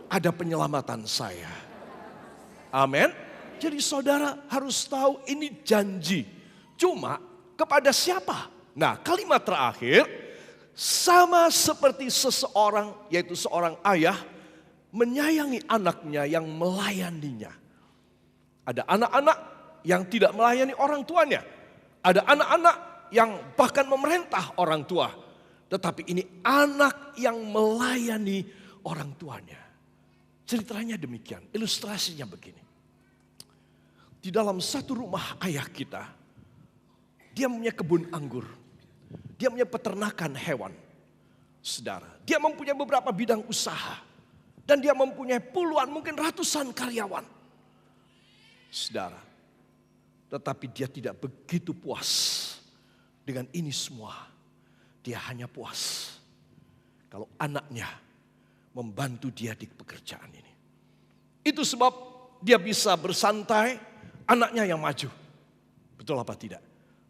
ada penyelamatan saya. Amin. Jadi saudara harus tahu ini janji. Cuma kepada siapa? Nah, kalimat terakhir, sama seperti seseorang, yaitu seorang ayah, menyayangi anaknya yang melayaninya. Ada anak-anak yang tidak melayani orang tuanya. Ada anak-anak yang bahkan memerintah orang tua. Tetapi ini anak yang melayani orang tuanya. Ceritanya demikian, ilustrasinya begini. Di dalam satu rumah ayah kita, dia punya kebun anggur. Dia punya peternakan hewan. Saudara, dia mempunyai beberapa bidang usaha. Dan dia mempunyai puluhan, mungkin ratusan karyawan. Saudara, tetapi dia tidak begitu puas dengan ini semua. Dia hanya puas kalau anaknya membantu dia di pekerjaan ini. Itu sebab dia bisa bersantai, anaknya yang maju. Betul apa tidak?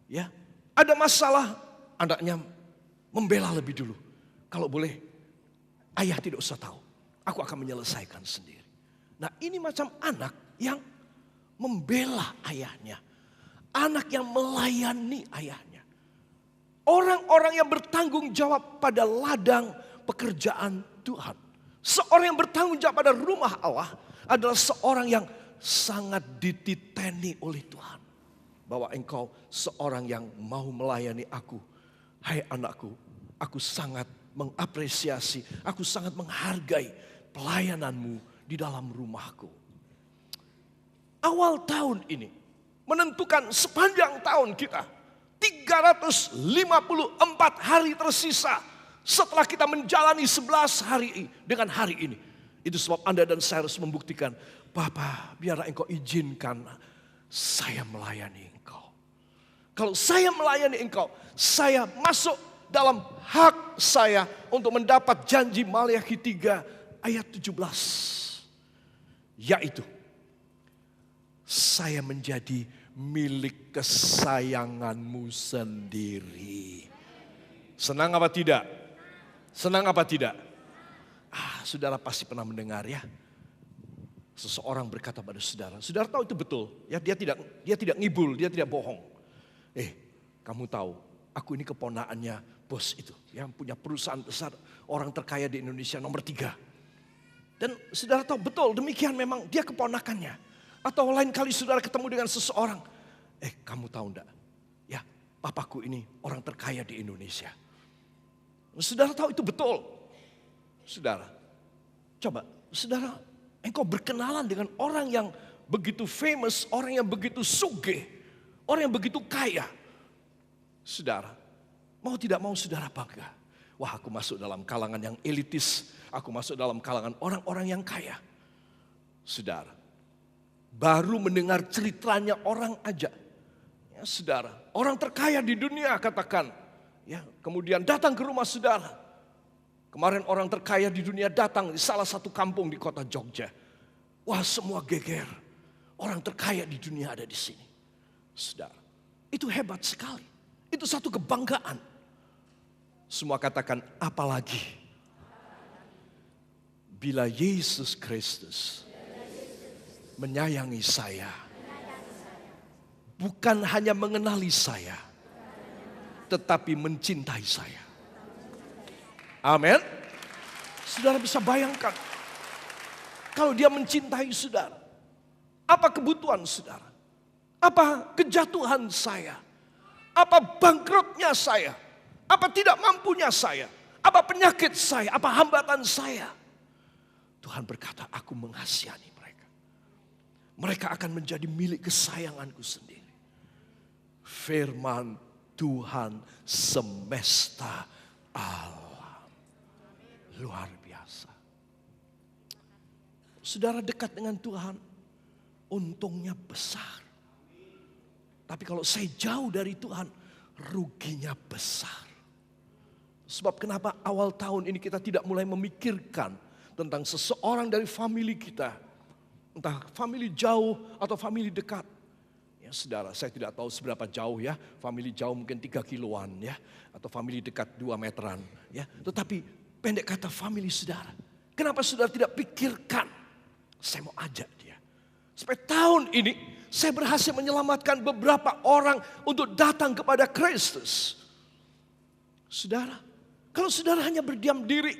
Ya, ada masalah, anaknya membela lebih dulu. Kalau boleh, ayah tidak usah tahu. Aku akan menyelesaikan sendiri. Nah, ini macam anak yang membela ayahnya. Anak yang melayani ayahnya. Orang-orang yang bertanggung jawab pada ladang pekerjaan Tuhan. Seorang yang bertanggung jawab pada rumah Allah adalah seorang yang sangat dititeni oleh Tuhan. Bahwa engkau seorang yang mau melayani aku. Hai anakku, aku sangat mengapresiasi, aku sangat menghargai pelayananmu di dalam rumahku. Awal tahun ini menentukan sepanjang tahun kita. 354 hari tersisa setelah kita menjalani 11 hari dengan hari ini. Itu sebab Anda dan saya harus membuktikan, Bapa, biarlah engkau izinkan saya melayani engkau. Kalau saya melayani engkau, saya masuk dalam hak saya untuk mendapat janji Maliaki 3 ayat 17. Yaitu, saya menjadi milik kesayanganmu sendiri. Senang apa tidak? Senang apa tidak? Saudara pasti pernah mendengar ya. Seseorang berkata pada saudara, saudara tahu itu betul. Ya, dia tidak ngibul, dia tidak bohong. Kamu tahu, aku ini keponakannya bos itu, yang punya perusahaan besar, orang terkaya di Indonesia nomor 3. Dan saudara tahu betul, demikian memang dia keponakannya. Atau lain kali saudara ketemu dengan seseorang, kamu tahu enggak? Ya, papaku ini orang terkaya di Indonesia. Saudara tahu itu betul. Saudara, coba, saudara, engkau berkenalan dengan orang yang begitu famous, orang yang begitu sugih, orang yang begitu kaya. Saudara, mau tidak mau saudara bangga. Wah, aku masuk dalam kalangan yang elitis, aku masuk dalam kalangan orang-orang yang kaya. Saudara, baru mendengar ceritanya orang aja. Ya, saudara, orang terkaya di dunia katakan. Ya, kemudian datang ke rumah saudara. Kemarin orang terkaya di dunia datang di salah satu kampung di kota Jogja. Wah, semua geger. Orang terkaya di dunia ada di sini. Saudara, itu hebat sekali. Itu satu kebanggaan. Semua katakan, apalagi bila Yesus Kristus menyayangi saya. Bukan hanya mengenali saya, tetapi mencintai saya. Amin. Saudara bisa bayangkan, kalau dia mencintai saudara, apa kebutuhan saudara? Apa kejatuhan saya? Apa bangkrutnya saya? Apa tidak mampunya saya? Apa penyakit saya? Apa hambatan saya? Tuhan berkata, aku mengasihani mereka. Mereka akan menjadi milik kesayanganku sendiri. Firman Tuhan semesta alam. Luar biasa. Saudara dekat dengan Tuhan, untungnya besar. Tapi kalau saya jauh dari Tuhan, ruginya besar. Sebab kenapa awal tahun ini kita tidak mulai memikirkan tentang seseorang dari family kita. Entah family jauh atau family dekat. Ya saudara, saya tidak tahu seberapa jauh ya. Family jauh mungkin 3 kiloan ya. Atau family dekat 2 meteran ya. Tetapi pendek kata family saudara. Kenapa saudara tidak pikirkan? Saya mau ajak dia. Supaya tahun ini saya berhasil menyelamatkan beberapa orang untuk datang kepada Kristus. Saudara, kalau saudara hanya berdiam diri,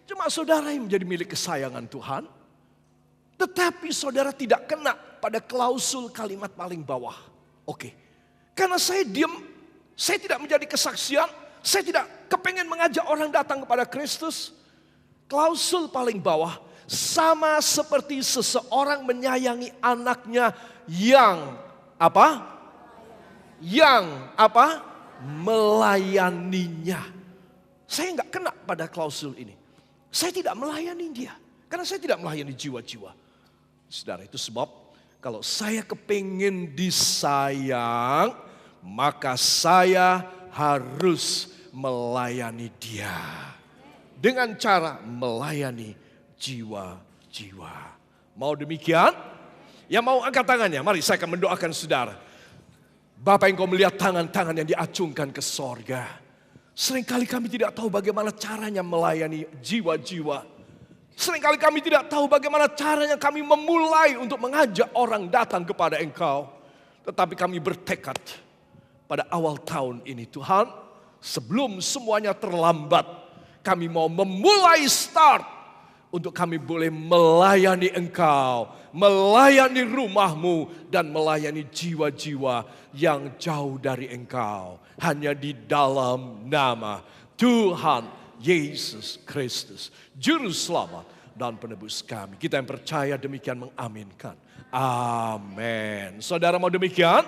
cuma saudara yang menjadi milik kesayangan Tuhan. Tetapi saudara tidak kena pada klausul kalimat paling bawah. Oke, karena saya diam, saya tidak menjadi kesaksian, saya tidak kepengen mengajak orang datang kepada Kristus. Klausul paling bawah, sama seperti seseorang menyayangi anaknya yang apa? Yang apa? Melayaninya. Saya nggak kena pada klausul ini. Saya tidak melayani dia. Karena saya tidak melayani jiwa-jiwa. Saudara, itu sebab kalau saya kepingin disayang, maka saya harus melayani dia. Dengan cara melayani jiwa-jiwa. Mau demikian? Yang mau angkat tangannya, mari saya akan mendoakan saudara. Bapak, engkau melihat tangan-tangan yang diacungkan ke sorga. Seringkali kami tidak tahu bagaimana caranya melayani jiwa-jiwa. Seringkali kami tidak tahu bagaimana caranya kami memulai untuk mengajak orang datang kepada engkau. Tetapi kami bertekad pada awal tahun ini, Tuhan, sebelum semuanya terlambat, kami mau memulai start untuk kami boleh melayani engkau, melayani rumahmu, dan melayani jiwa-jiwa yang jauh dari engkau. Hanya di dalam nama Tuhan Yesus Kristus, Juru Selamat dan Penebus kami. Kita yang percaya demikian mengaminkan. Amin. Saudara mau demikian?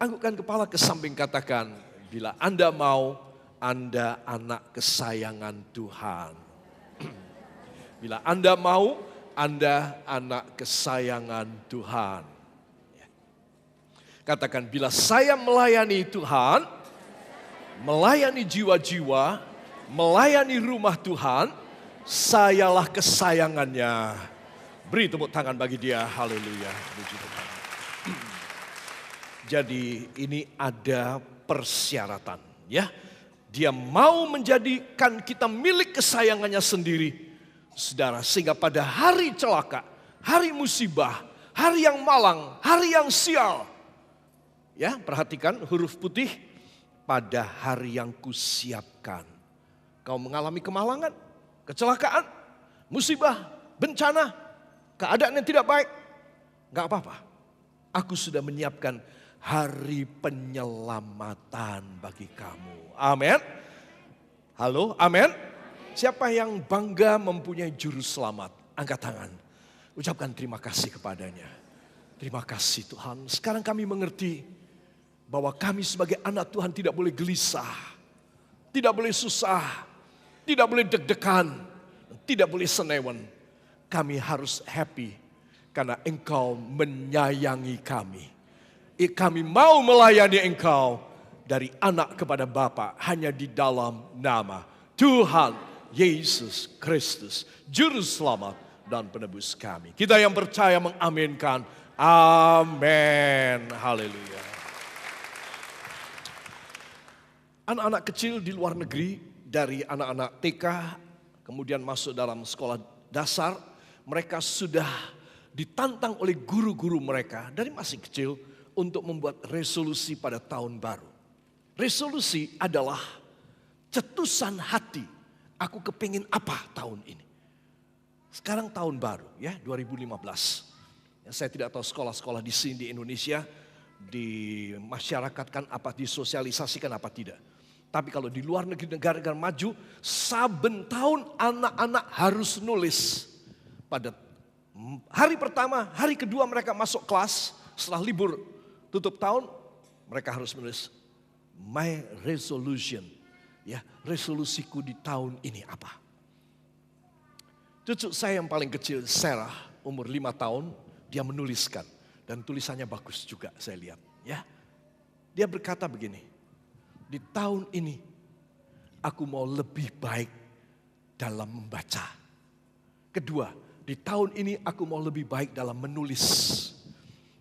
Anggukkan kepala ke samping, katakan, bila Anda mau, Anda anak kesayangan Tuhan. Bila Anda mau, Anda anak kesayangan Tuhan. Katakan, bila saya melayani Tuhan, melayani jiwa-jiwa, melayani rumah Tuhan, sayalah kesayangannya. Beri tepuk tangan bagi dia, haleluya. Jadi ini ada persyaratan, ya. Dia mau menjadikan kita milik kesayangannya sendiri, saudara. Sehingga pada hari celaka, hari musibah, hari yang malang, hari yang sial. Ya, perhatikan huruf putih, pada hari yang kusiapkan. Kau mengalami kemalangan, kecelakaan, musibah, bencana, keadaan yang tidak baik. Gak apa-apa. Aku sudah menyiapkan hari penyelamatan bagi kamu. Amin. Halo, amin. Siapa yang bangga mempunyai juru selamat? Angkat tangan. Ucapkan terima kasih kepadanya. Terima kasih Tuhan. Sekarang kami mengerti bahwa kami sebagai anak Tuhan tidak boleh gelisah. Tidak boleh susah. Tidak boleh deg-degan. Tidak boleh senewan. Kami harus happy karena Engkau menyayangi kami. Kami mau melayani Engkau dari anak kepada Bapa hanya di dalam nama Tuhan Yesus Kristus, Juru Selamat dan Penebus kami. Kita yang percaya mengaminkan. Amin. Haleluya. Anak-anak kecil di luar negeri, dari anak-anak TK, kemudian masuk dalam sekolah dasar, mereka sudah ditantang oleh guru-guru mereka dari masih kecil untuk membuat resolusi pada tahun baru. Resolusi adalah cetusan hati. Aku kepingin apa tahun ini? Sekarang tahun baru ya, 2015. Ya, saya tidak tahu sekolah-sekolah di sini di Indonesia dimasyarakatkan apa, disosialisasikan apa tidak. Tapi kalau di luar negeri, negara-negara maju, saben tahun anak-anak harus nulis. Pada hari pertama, hari kedua mereka masuk kelas, setelah libur tutup tahun, mereka harus menulis my resolution. Ya, resolusiku di tahun ini apa? Cucu saya yang paling kecil, Sarah, umur 5 tahun, dia menuliskan. Dan tulisannya bagus juga saya lihat. Ya, dia berkata begini, di tahun ini aku mau lebih baik dalam membaca. Kedua, di tahun ini aku mau lebih baik dalam menulis.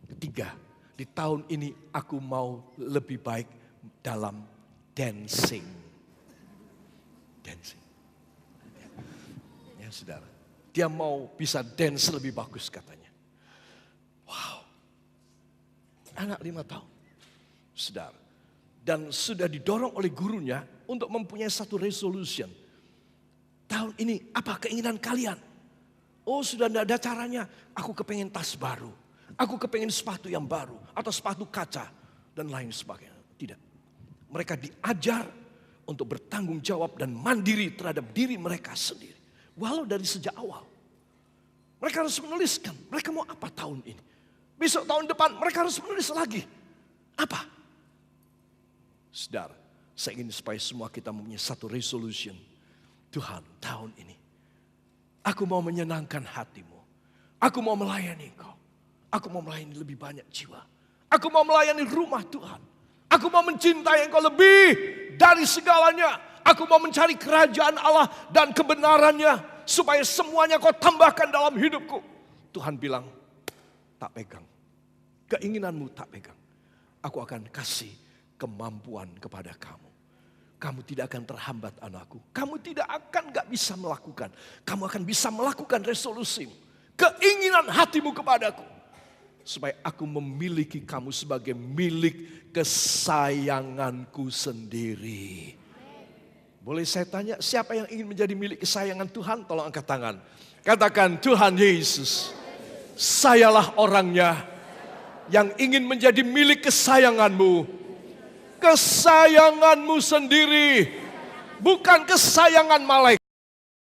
Ketiga, di tahun ini aku mau lebih baik dalam dancing. Dancing. Ya, saudara. Dia mau bisa dance lebih bagus katanya. Wow. Anak 5 tahun. Saudara. Dan sudah didorong oleh gurunya untuk mempunyai satu resolution. Tahun ini apa keinginan kalian? Oh sudah tidak ada caranya. Aku kepengen tas baru. Aku kepengen sepatu yang baru. Atau sepatu kaca. Dan lain sebagainya. Tidak. Mereka diajar untuk bertanggung jawab dan mandiri terhadap diri mereka sendiri. Walau dari sejak awal. Mereka harus menuliskan. Mereka mau apa tahun ini? Besok tahun depan mereka harus menulis lagi. Apa? Saudara, saya ingin supaya semua kita mempunyai satu resolution. Tuhan, tahun ini aku mau menyenangkan hatimu. Aku mau melayani Engkau. Aku mau melayani lebih banyak jiwa. Aku mau melayani rumah Tuhan. Aku mau mencintai Engkau lebih dari segalanya. Aku mau mencari kerajaan Allah dan kebenarannya. Supaya semuanya Kau tambahkan dalam hidupku. Tuhan bilang, tak pegang. Keinginanmu tak pegang. Aku akan kasih kemampuan kepada kamu. Kamu tidak akan terhambat anakku. Kamu tidak akan gak bisa melakukan. Kamu akan bisa melakukan resolusi. Keinginan hatimu kepadaku. Supaya aku memiliki kamu sebagai milik kesayanganku sendiri. Boleh saya tanya, siapa yang ingin menjadi milik kesayangan Tuhan? Tolong angkat tangan. Katakan, Tuhan Yesus, sayalah orangnya yang ingin menjadi milik kesayanganmu. Kesayanganmu sendiri, bukan kesayangan malaikat.